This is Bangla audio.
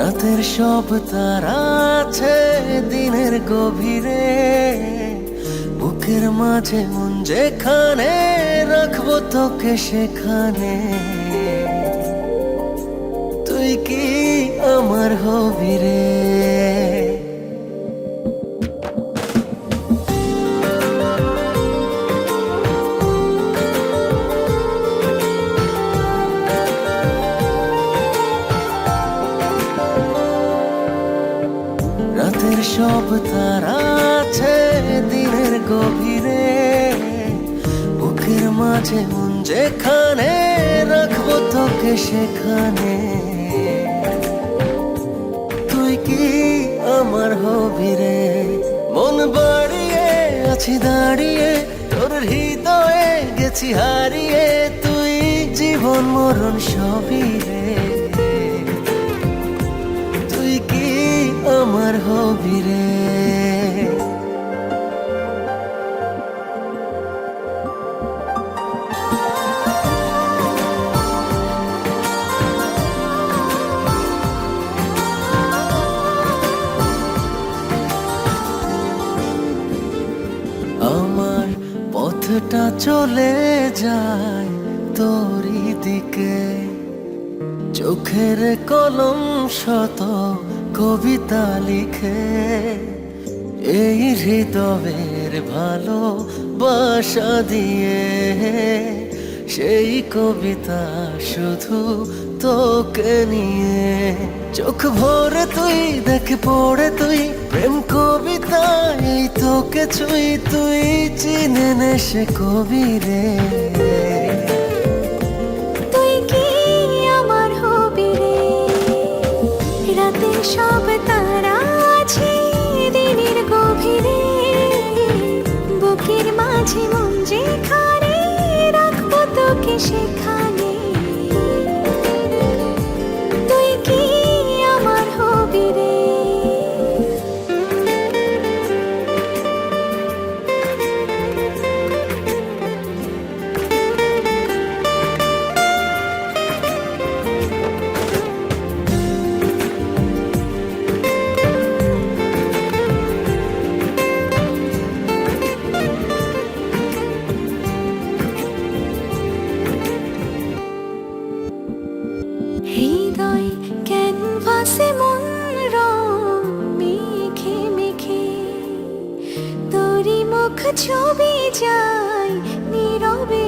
রাতের সব তারা আছে দিনের গভীরে, বুকের মাঝে মন যেখানে রাখবো তোকে সেখানে। তুই কি আমার হবি রে? রাতের সব তারা আছে দিনের গভীরে, বুকের মাঝে মন যেখানে রাখবো তোকে সেখানে। তুই কি আমার হবি রে? মন বাড়িয়ে আছি দাঁড়িয়ে, তোর হৃদয়ে গেছি হারিয়ে। তুই জীবন মরণ সবই রে। তুই কি আমার হবি রে? আমার পথটা চলে যায় তোরই দিকে, চোখের কলম শত কবিতা লিখে। এই হৃদয়ের ভালোবাসা দিয়ে সেই কবিতা শুধু তোকে নিয়ে। চোখ ভরে তুই দেখ পড়ে তুই প্রেম কবিতা, এই তোকে ছুঁই তুই চিনে নে সে কবি রে। তুই কি আমার হবি রে? রাতে সব তারা আছে দিনের গভীরে, বুকের মাঝে মন যেখানে রাখবো তোকে সেখানে। তুই কি আমার হবি রে? হৃদয় ক্যানভাসে মন রং মেখে মেখে, তোরই মুখ ছবি যায় নীরবে